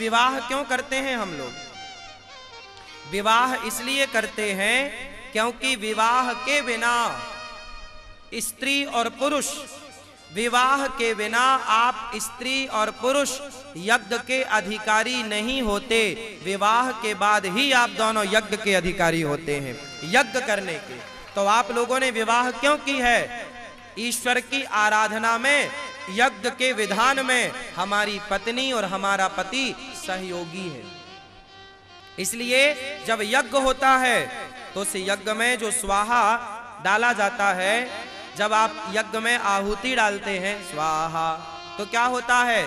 विवाह क्यों करते हैं हम लोग? विवाह इसलिए करते हैं क्योंकि विवाह के बिना स्त्री और पुरुष, विवाह के बिना आप स्त्री और पुरुष यज्ञ के अधिकारी नहीं होते। विवाह के बाद ही आप दोनों यज्ञ के अधिकारी होते हैं, यज्ञ करने के। तो आप लोगों ने विवाह क्यों की है? ईश्वर की आराधना में, यज्ञ के विधान में हमारी पत्नी और हमारा पति सहयोगी है। इसलिए जब यज्ञ होता है तो उस यज्ञ में जो स्वाहा डाला जाता है, जब आप यज्ञ में आहुति डालते हैं स्वाहा, तो क्या होता है?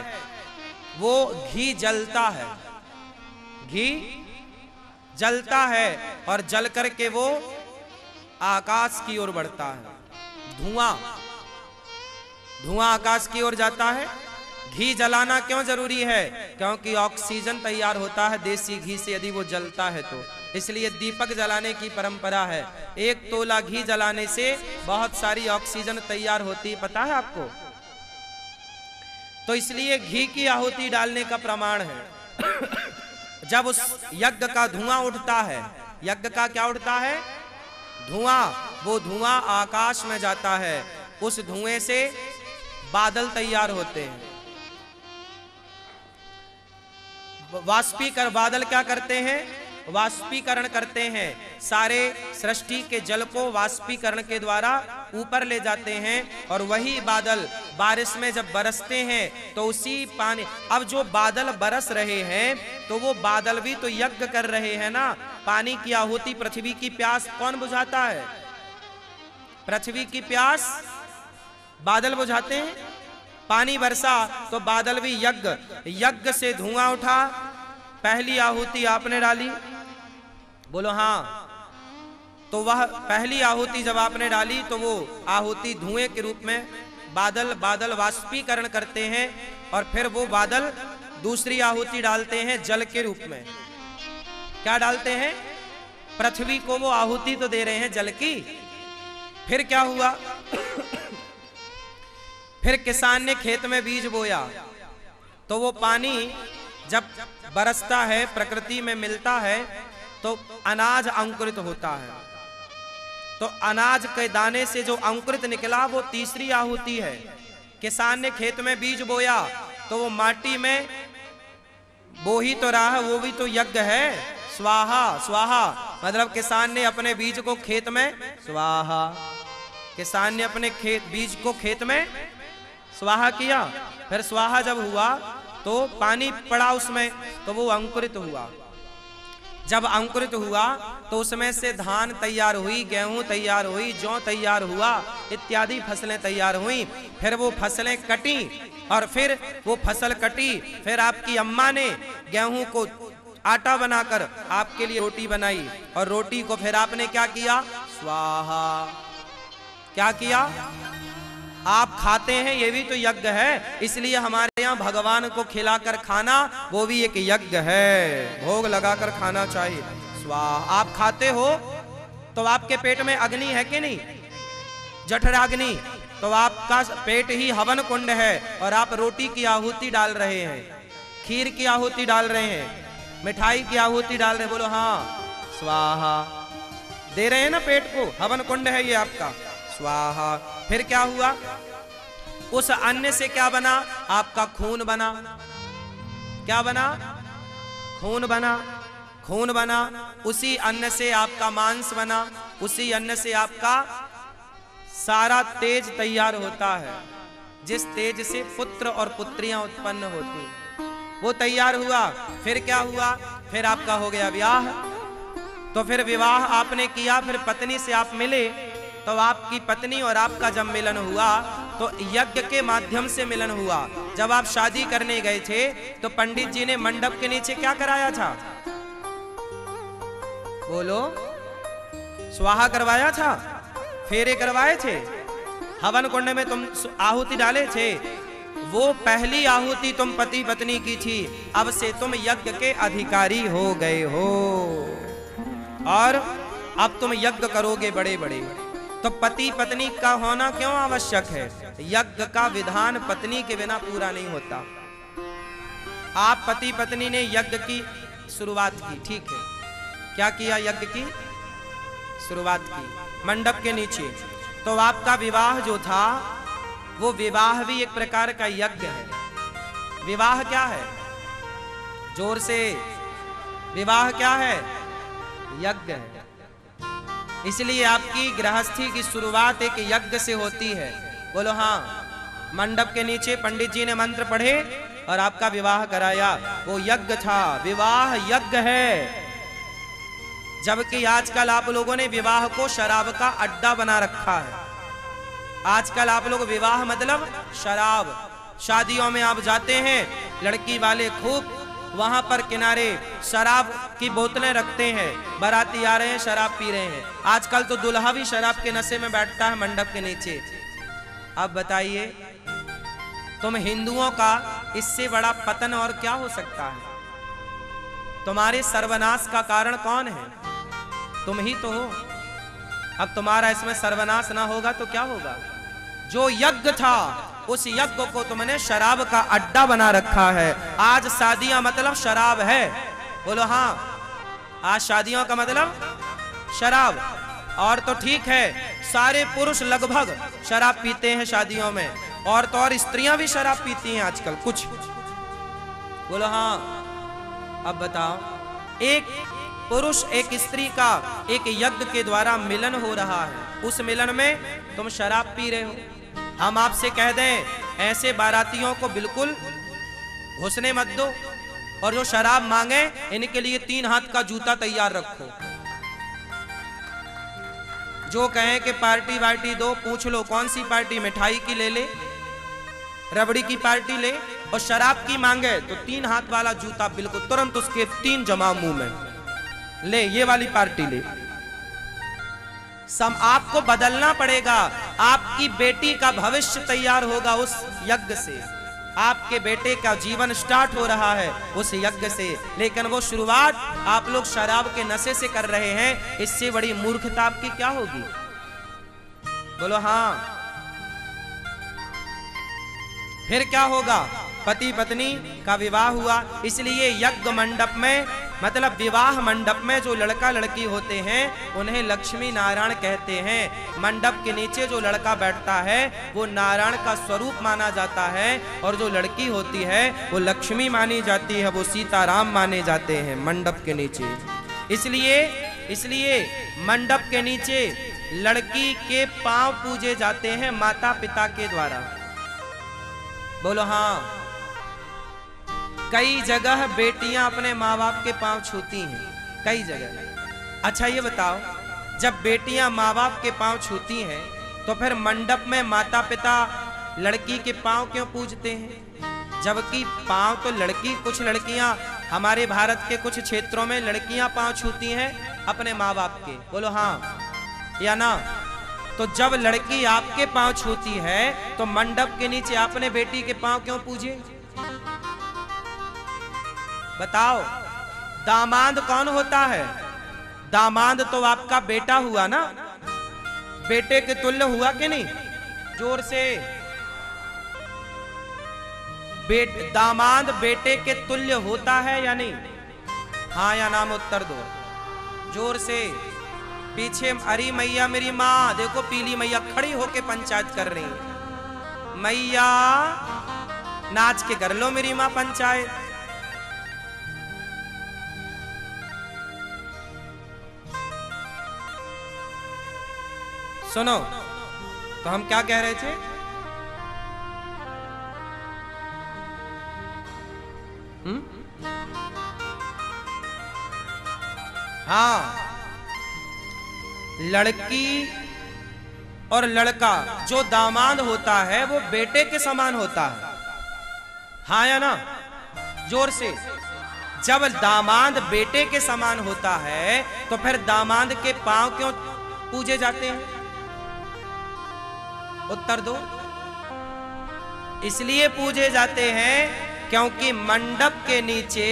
वो घी जलता है, घी जलता है और जल करके वो आकाश की ओर बढ़ता है। धुआं, धुआं आकाश की ओर जाता है। घी जलाना क्यों जरूरी है? क्योंकि ऑक्सीजन तैयार होता है देसी घी से यदि वो जलता है तो। इसलिए दीपक जलाने की परंपरा है। 1 तोला घी जलाने से बहुत सारी ऑक्सीजन तैयार होती है, पता है आपको? तो इसलिए घी की आहुति डालने का प्रमाण है। जब उस यज्ञ का धुआं उठता है, यज्ञ का क्या उठता है? धुआं। वो धुआं आकाश में जाता है, उस धुएं से बादल तैयार होते हैं। वाष्पीकरण, बादल क्या करते हैं? वाष्पीकरण करते हैं। सारे सृष्टि के जल को वाष्पीकरण के द्वारा ऊपर ले जाते हैं और वही बादल बारिश में जब बरसते हैं तो उसी पानी, अब जो बादल बरस रहे हैं तो वो बादल भी तो यज्ञ कर रहे हैं ना। पानी की आहुति, पृथ्वी की प्यास कौन बुझाता है? पृथ्वी की प्यास बादल बुझाते हैं। पानी बरसा तो बादल भी यज्ञ, यज्ञ से धुआं उठा, पहली आहुति आपने डाली, बोलो हाँ। तो वह पहली आहुति जब आपने डाली तो वो आहुति धुएं के रूप में बादल वाष्पीकरण करते हैं और फिर वो बादल दूसरी आहुति डालते हैं जल के रूप में। क्या डालते हैं? पृथ्वी को वो आहुति तो दे रहे हैं जल की। फिर क्या हुआ? फिर किसान ने खेत में बीज बोया तो वो पानी जब बरसता है, प्रकृति में मिलता है तो अनाज अंकुरित होता है। तो अनाज के दाने से जो अंकुरित निकला वो तीसरी आहुति है। किसान ने खेत में बीज बोया तो वो माटी में बो ही तो रहा है, वो भी तो यज्ञ है। स्वाहा, स्वाहा मतलब किसान ने अपने बीज को खेत में स्वाहा, किसान ने अपने बीज को खेत में स्वाहा किया। फिर स्वाहा जब हुआ तो पानी पड़ा उसमें तो वो अंकुरित हुआ। जब अंकुरित हुआ तो उसमें से धान तैयार हुई, गेहूं तैयार हुई, जौ तैयार हुआ, इत्यादि फसलें तैयार हुई। फिर वो फसलें कटी और फिर वो फसल कटी, फिर आपकी अम्मा ने गेहूं को आटा बनाकर आपके लिए रोटी बनाई और रोटी को फिर आपने क्या किया? स्वाहा। क्या किया? आप खाते हैं, ये भी तो यज्ञ है। इसलिए हमारे यहाँ भगवान को खिलाकर खाना वो भी एक यज्ञ है, भोग लगाकर खाना चाहिए। स्वाहा। आप खाते हो तो आपके पेट में अग्नि है कि नहीं? जठराग्नि। तो आपका पेट ही हवन कुंड है और आप रोटी की आहुति डाल रहे हैं, खीर की आहुति डाल रहे हैं, मिठाई की आहुति डाल रहे हैं, बोलो हाँ। स्वाहा दे रहे हैं ना, पेट को हवन कुंड है ये आपका। स्वाहा। फिर क्या हुआ? उस अन्न से क्या बना? आपका खून बना। क्या बना? खून बना। खून बना। उसी अन्न से आपका मांस बना, उसी अन्न से आपका सारा तेज तैयार होता है। जिस तेज से पुत्र और पुत्रियां उत्पन्न होती, वो तैयार हुआ। फिर क्या हुआ? फिर आपका हो गया विवाह। तो फिर विवाह आपने किया, फिर पत्नी से आप मिले, तो आपकी पत्नी और आपका जब मिलन हुआ तो यज्ञ के माध्यम से मिलन हुआ। जब आप शादी करने गए थे तो पंडित जी ने मंडप के नीचे क्या कराया था? बोलो। स्वाहा करवाया था, फेरे करवाए थे, हवन कुंड में तुम आहुति डाले थे। वो पहली आहुति तुम पति पत्नी की थी, अब से तुम यज्ञ के अधिकारी हो गए हो और अब तुम यज्ञ करोगे बड़े बड़े। तो पति पत्नी का होना क्यों आवश्यक है? यज्ञ का विधान पत्नी के बिना पूरा नहीं होता। आप पति पत्नी ने यज्ञ की शुरुआत की, ठीक है, क्या किया, यज्ञ की शुरुआत की मंडप के नीचे, तो आपका विवाह जो था वो विवाह भी एक प्रकार का यज्ञ है। विवाह क्या है, जोर से, विवाह क्या है, यज्ञ है। इसलिए आपकी गृहस्थी की शुरुआत एक यज्ञ से होती है। बोलो हाँ। मंडप के नीचे पंडित जी ने मंत्र पढ़े और आपका विवाह कराया, वो यज्ञ था, विवाह यज्ञ है। जबकि आजकल आप लोगों ने विवाह को शराब का अड्डा बना रखा है। आजकल आप लोग विवाह मतलब शराब, शादियों में आप जाते हैं, लड़की वाले खूब वहां पर किनारे शराब की बोतलें रखते हैं, बाराती आ रहे हैं शराब पी रहे हैं। आजकल तो दुल्हा भी शराब के नशे में बैठता है मंडप के नीचे। अब बताइए, तुम हिंदुओं का इससे बड़ा पतन और क्या हो सकता है? तुम्हारे सर्वनाश का कारण कौन है? तुम ही तो हो। अब तुम्हारा इसमें सर्वनाश ना होगा तो क्या होगा? जो यज्ञ था उस यज्ञ को तुमने शराब का अड्डा बना रखा है। आज शादियां मतलब शराब है। बोलो हाँ, आज शादियों का मतलब शराब। और तो ठीक है, सारे पुरुष लगभग शराब पीते हैं शादियों में, और तो और स्त्रियां भी शराब पीती हैं आजकल कुछ। बोलो हाँ। अब बताओ, एक पुरुष एक स्त्री का एक यज्ञ के द्वारा मिलन हो रहा है, उस मिलन में तुम शराब पी रहे हो। हम आपसे कह दें, ऐसे बारातियों को बिल्कुल घुसने मत दो, और जो शराब मांगे इनके लिए 3 हाथ का जूता तैयार रखो। जो कहें कि पार्टी वार्टी दो, पूछ लो कौन सी पार्टी, मिठाई की ले ले, रबड़ी की पार्टी ले, और शराब की मांगे तो 3 हाथ वाला जूता बिल्कुल तुरंत उसके 3 जमा मुंह में ले, ये वाली पार्टी ले। आपको बदलना पड़ेगा। आपकी बेटी का भविष्य तैयार होगा उस यज्ञ से। आपके बेटे का जीवन स्टार्ट हो रहा है उस यज्ञ से, लेकिन वो शुरुआत आप लोग शराब के नशे से कर रहे हैं। इससे बड़ी मूर्खता आपकी क्या होगी? बोलो हाँ। फिर क्या होगा? पति पत्नी का विवाह हुआ, इसलिए यज्ञ मंडप में मतलब विवाह मंडप में जो लड़का लड़की होते हैं उन्हें लक्ष्मी नारायण कहते हैं। मंडप के नीचे जो लड़का बैठता है वो नारायण का स्वरूप माना जाता है, और जो लड़की होती है वो लक्ष्मी मानी जाती है, वो सीताराम माने जाते हैं मंडप के नीचे। इसलिए मंडप के नीचे लड़की के पांव पूजे जाते हैं माता पिता के द्वारा। बोलो हाँ। कई जगह बेटियां अपने माँ बाप के पांव छूती हैं, कई जगह। अच्छा ये बताओ, जब बेटियां माँ बाप के पांव छूती हैं तो फिर मंडप में माता पिता लड़की के पांव क्यों पूजते हैं? जबकि पांव तो लड़की, कुछ लड़कियां हमारे भारत के कुछ क्षेत्रों में लड़कियां पांव छूती हैं अपने माँ बाप के। बोलो हाँ या ना? तो जब लड़की आपके पांव छूती है तो मंडप के नीचे आपने बेटी के पांव क्यों पूजे? बताओ। दामाद कौन होता है? दामाद तो आपका बेटा हुआ ना, बेटे के तुल्य हुआ कि नहीं? जोर से। दामाद बेटे के तुल्य होता है या नहीं? हाँ या नाम उत्तर दो जोर से। पीछे अरे मैया मेरी माँ, देखो पीली मैया खड़ी होके पंचायत कर रही। मैया नाच के कर लो मेरी माँ पंचायत। सुनो, तो हम क्या कह रहे थे? हाँ, लड़की और लड़का जो दामाद होता है वो बेटे के समान होता है। हाँ या ना? जोर से। जब दामाद बेटे के समान होता है तो फिर दामाद के पांव क्यों पूजे जाते हैं? उत्तर दो। इसलिए पूजे जाते हैं क्योंकि मंडप के नीचे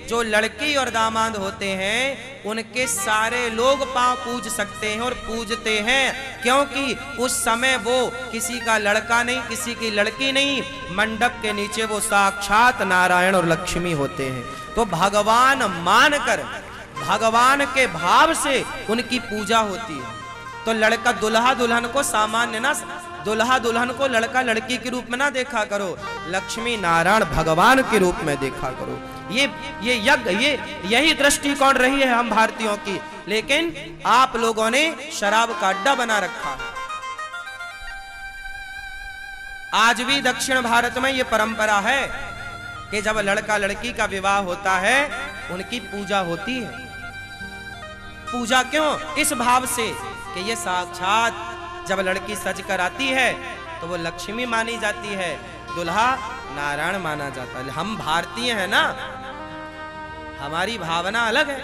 जो लड़की और दामाद होते हैं उनके सारे लोग पांव पूज सकते हैं और पूजते हैं, क्योंकि उस समय वो किसी का लड़का नहीं, किसी की लड़की नहीं, मंडप के नीचे वो साक्षात नारायण और लक्ष्मी होते हैं। तो भगवान मानकर, भगवान के भाव से उनकी पूजा होती है। तो लड़का दुल्हा दुल्हन को सामान्य ना, दुल्हा दुल्हन को लड़का लड़की के रूप में ना देखा करो, लक्ष्मी नारायण भगवान के रूप में देखा करो। ये यज्ञ, यही दृष्टिकोण रही है हम भारतीयों की, लेकिन आप लोगों ने शराब का अड्डा बना रखा है। आज भी दक्षिण भारत में ये परंपरा है कि जब लड़का लड़की का विवाह होता है उनकी पूजा होती है। पूजा क्यों? इस भाव से कि ये साक्षात जब लड़की सज कर आती है तो वो लक्ष्मी मानी जाती है, दुल्हा नारायण माना जाता है। हम भारतीय हैं ना, हमारी भावना अलग है,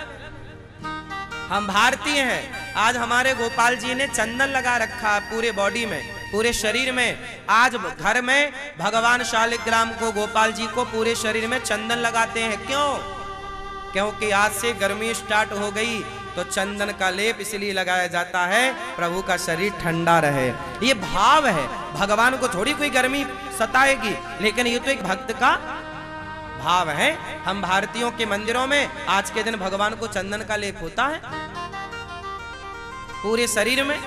हम भारतीय हैं। आज हमारे गोपाल जी ने चंदन लगा रखा है पूरे बॉडी में, पूरे शरीर में। आज घर में भगवान शालिग्राम को, गोपाल जी को पूरे शरीर में चंदन लगाते हैं। क्यों? क्योंकि आज से गर्मी स्टार्ट हो गई तो चंदन का लेप इसलिए लगाया जाता है, प्रभु का शरीर ठंडा रहे। ये भाव है, भगवान को थोड़ी कोई गर्मी सताएगी, लेकिन ये तो एक भक्त का भाव है। हम भारतीयों के मंदिरों में आज के दिन भगवान को चंदन का लेप होता है पूरे शरीर में,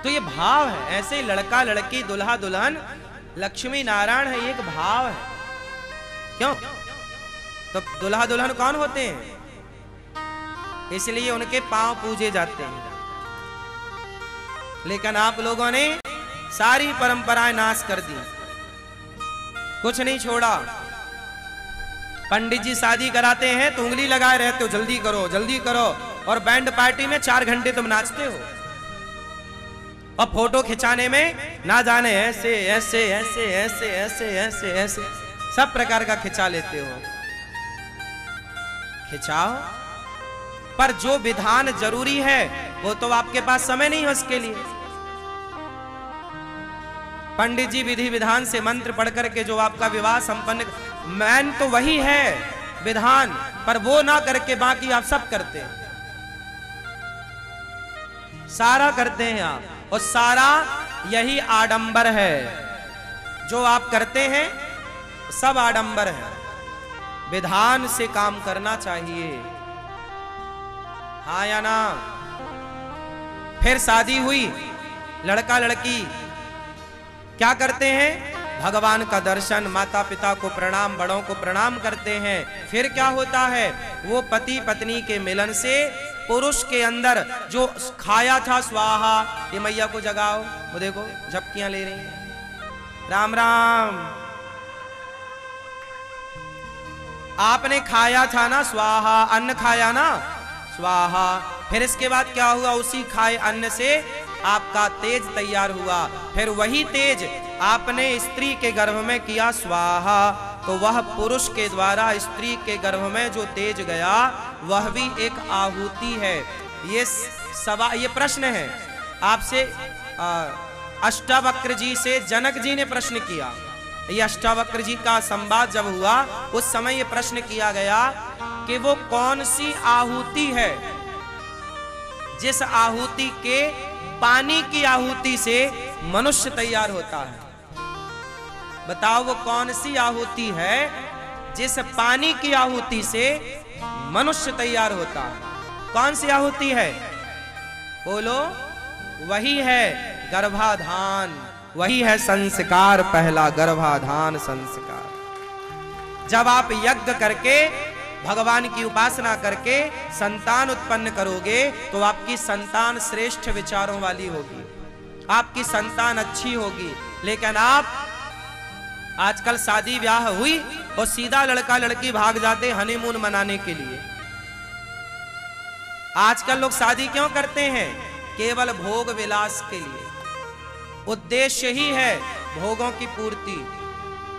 तो ये भाव है। ऐसे लड़का लड़की, दुल्हा दुल्हन, लक्ष्मी नारायण है, ये एक भाव है। क्यों? तो दुल्हा दुल्हन कौन होते हैं? इसलिए उनके पांव पूजे जाते हैं। लेकिन आप लोगों ने सारी परंपराएं नाश कर दी, कुछ नहीं छोड़ा। पंडित जी शादी कराते हैं तो उंगली लगाए रहते हो, जल्दी करो जल्दी करो, और बैंड पार्टी में 4 घंटे तुम नाचते हो, और फोटो खिंचाने में ना जाने ऐसे ऐसे ऐसे ऐसे ऐसे ऐसे ऐसे सब प्रकार का खिंचा लेते हो। खिंचाओ, पर जो विधान जरूरी है वो तो आपके पास समय नहीं है उसके लिए। पंडित जी विधि विधान से मंत्र पढ़ करके जो आपका विवाह संपन्न, मैन तो वही है विधान, पर वो ना करके बाकी आप सब करते हैं, सारा करते हैं आप, और सारा यही आडंबर है। जो आप करते हैं सब आडंबर है। विधान से काम करना चाहिए, हाँ या ना? फिर शादी हुई, लड़का लड़की क्या करते हैं? भगवान का दर्शन, माता पिता को प्रणाम, बड़ों को प्रणाम करते हैं। फिर क्या होता है? वो पति पत्नी के मिलन से पुरुष के अंदर जो खाया था स्वाहा, ये मैया को जगाओ, वो देखो झपकियां ले रही हैं। राम राम। आपने खाया था ना स्वाहा, अन्न खाया ना स्वाहा। फिर इसके बाद क्या हुआ? उसी खाए अन्न से आपका तेज तैयार हुआ। फिर वही तेज आपने स्त्री के गर्भ में किया स्वाहा, तो वह पुरुष के द्वारा स्त्री के गर्भ में जो तेज गया वह भी एक आहुति है। ये प्रश्न है आपसे, अष्टावक्र जी से जनक जी ने प्रश्न किया। ये अष्टावक्र जी का संवाद जब हुआ उस समय ये प्रश्न किया गया कि वो कौन सी आहुति है जिस आहुति के पानी की आहुति से मनुष्य तैयार होता है। बताओ वो कौन सी आहुति है जिस पानी की आहुति से मनुष्य तैयार होता है? कौन सी आहुति है? बोलो। वही है गर्भाधान, वही है संस्कार, पहला गर्भाधान संस्कार। जब आप यज्ञ करके भगवान की उपासना करके संतान उत्पन्न करोगे तो आपकी संतान श्रेष्ठ विचारों वाली होगी, आपकी संतान अच्छी होगी। लेकिन आप आजकल शादी ब्याह हुई और सीधा लड़का लड़की भाग जाते हनीमून मनाने के लिए। आजकल लोग शादी क्यों करते हैं? केवल भोग विलास के लिए। उद्देश्य ही है भोगों की पूर्ति।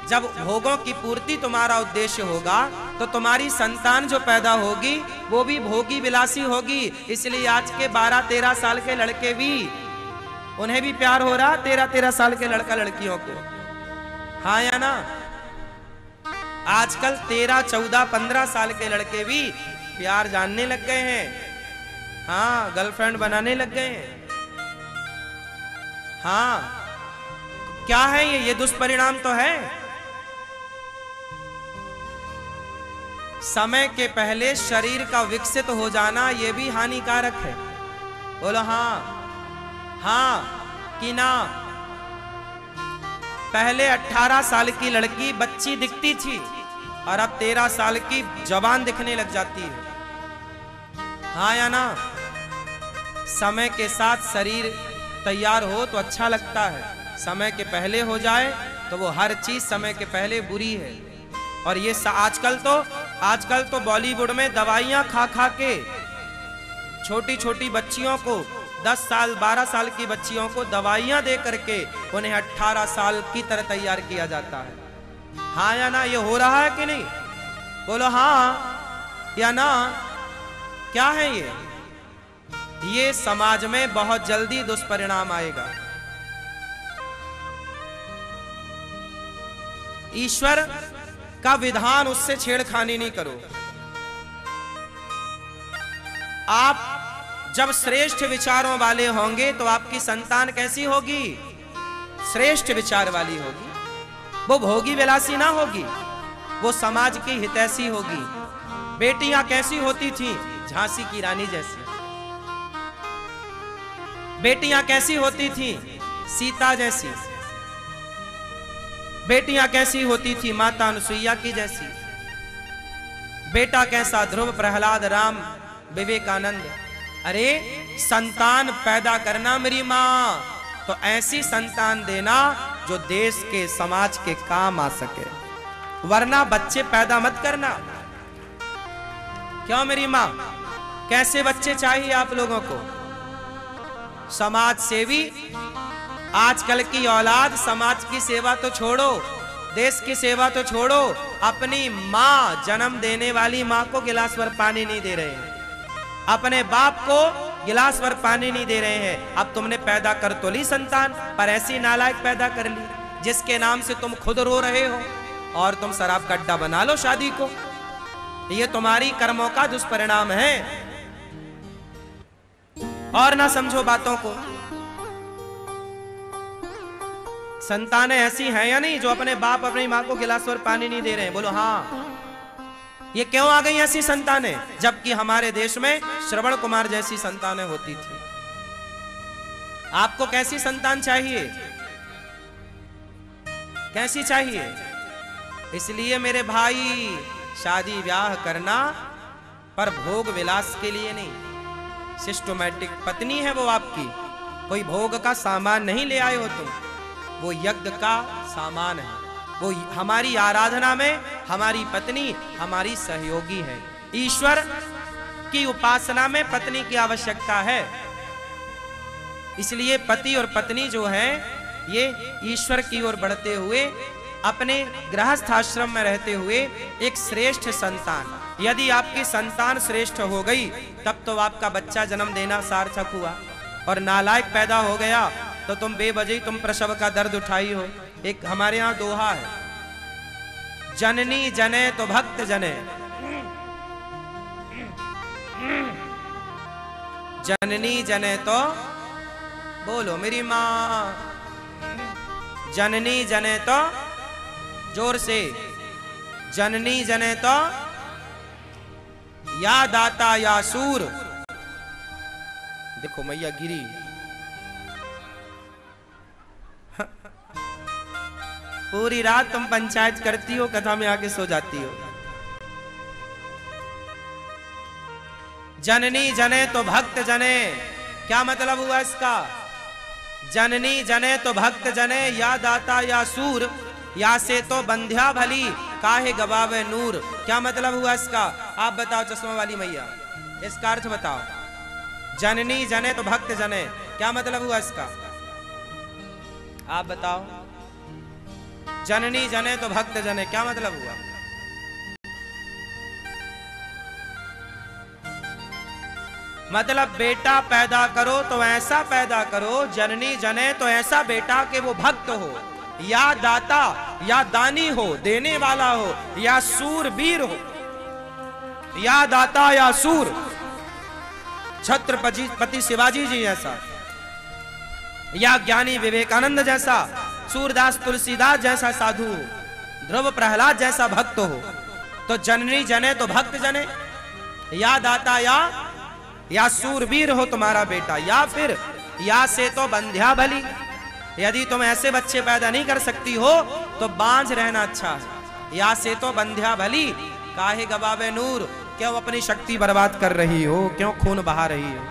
जब भोगों की पूर्ति तुम्हारा उद्देश्य होगा तो तुम्हारी संतान जो पैदा होगी वो भी भोगी विलासी होगी। इसलिए आज के 12-13 साल के लड़के भी, उन्हें भी प्यार हो रहा 13-13 साल के लड़का लड़कियों को, हाँ या ना? आजकल 13, 14, 15 साल के लड़के भी प्यार जानने लग गए हैं। हाँ, गर्लफ्रेंड बनाने लग गए हैं। हाँ, क्या है ये दुष्परिणाम तो है। समय के पहले शरीर का विकसित हो जाना ये भी हानिकारक है। बोलो हाँ, हाँ कि ना। पहले 18 साल की लड़की बच्ची दिखती थी और अब 13 साल की जवान दिखने लग जाती है। हाँ या ना। समय के साथ शरीर तैयार हो तो अच्छा लगता है, समय के पहले हो जाए तो वो हर चीज समय के पहले बुरी है। और ये आजकल तो बॉलीवुड में दवाइयां खा खा के छोटी छोटी बच्चियों को 10 साल 12 साल की बच्चियों को दवाइयां दे करके उन्हें 18 साल की तरह तैयार किया जाता है। हाँ या ना, ये हो रहा है कि नहीं? बोलो हाँ या ना। क्या है ये समाज में बहुत जल्दी दुष्परिणाम आएगा। ईश्वर का विधान, उससे छेड़खानी नहीं करो। आप जब श्रेष्ठ विचारों वाले होंगे तो आपकी संतान कैसी होगी? श्रेष्ठ विचार वाली होगी। वो भोगी विलासी ना होगी, वो समाज की हितैषी होगी। बेटियां कैसी होती थी? झांसी की रानी जैसी। बेटियां कैसी होती थी? सीता जैसी। बेटियां कैसी होती थी? माता अनुसुईया की जैसी। बेटा कैसा? ध्रुव, प्रहलाद, राम, विवेकानंद। अरे संतान पैदा करना मेरी माँ, तो ऐसी संतान देना जो देश के समाज के काम आ सके, वरना बच्चे पैदा मत करना। क्यों मेरी माँ? कैसे बच्चे चाहिए आप लोगों को? समाज सेवी। आजकल की औलाद समाज की सेवा तो छोड़ो, देश की सेवा तो छोड़ो, अपनी माँ, जन्म देने वाली माँ को गिलास भर पानी नहीं दे रहे हैं, अपने बाप को गिलास भर पानी नहीं दे रहे हैं। अब तुमने पैदा कर तो ली संतान, पर ऐसी नालायक पैदा कर ली जिसके नाम से तुम खुद रो रहे हो और तुम शराब का अड्डा बना लो शादी को। ये तुम्हारी कर्मों का दुष्परिणाम है। और ना समझो बातों को। संतानें ऐसी हैं या नहीं जो अपने बाप, अपनी माँ को गिलास भर पानी नहीं दे रहे हैं? बोलो हाँ। ये क्यों आ गई ऐसी संतानें, जबकि हमारे देश में श्रवण कुमार जैसी संतानें होती थी। आपको कैसी संतान चाहिए? कैसी चाहिए? इसलिए मेरे भाई, शादी ब्याह करना पर भोग विलास के लिए नहीं। सिस्टमैटिक पत्नी है वो आपकी, कोई भोग का सामान नहीं ले आए हो तुम, वो यज्ञ का सामान है। वो हमारी आराधना में हमारी पत्नी हमारी सहयोगी है। ईश्वर की उपासना में पत्नी की आवश्यकता है। इसलिए पति और पत्नी जो है ये ईश्वर की ओर बढ़ते हुए, अपने गृहस्थ आश्रम में रहते हुए एक श्रेष्ठ संतान। यदि आपकी संतान श्रेष्ठ हो गई तब तो आपका बच्चा जन्म देना सार्थक हुआ। और नालायक पैदा हो गया तो तुम बेवजह तुम प्रसव का दर्द उठाई हो। एक हमारे यहाँ दोहा है, जननी जने तो भक्त जने, जननी जने तो, बोलो मेरी माँ, जननी जने तो, जोर से, जननी जने तो, या दाता या सूर। देखो मैया गिरी। पूरी रात तुम पंचायत करती हो, कथा में आके सो जाती हो। जननी जने तो भक्त जने, क्या मतलब हुआ इसका? जननी जने तो भक्त जने, या दाता या सूर, या से तो बंध्या भली, काहे गवावे नूर। क्या मतलब हुआ इसका? आप बताओ चश्मा वाली मैया, इसका अर्थ बताओ। जननी जने तो भक्त जने, क्या मतलब हुआ इसका? आप बताओ। जननी जने तो भक्त जने, क्या मतलब हुआ? मतलब बेटा पैदा करो तो ऐसा पैदा करो, जननी जने तो ऐसा बेटा कि वो भक्त हो, या दाता या दानी हो, देने वाला हो, या सूरवीर हो, या दाता या सूर, छत्रपति शिवाजी जी जैसा, या ज्ञानी विवेकानंद जैसा, सूरदास तुलसीदास जैसा साधु हो, ध्रुव प्रहलाद जैसा भक्त हो, तो जननी जने तो भक्त जने, या दाता या सूरवीर हो तुम्हारा बेटा, या फिर या से तो बंध्या भली। यदि तुम ऐसे बच्चे पैदा नहीं कर सकती हो तो बांझ रहना अच्छा है। या से तो बंध्या भली, काहे गवावे नूर, क्यों अपनी शक्ति बर्बाद कर रही हो, क्यों खून बहा रही हो।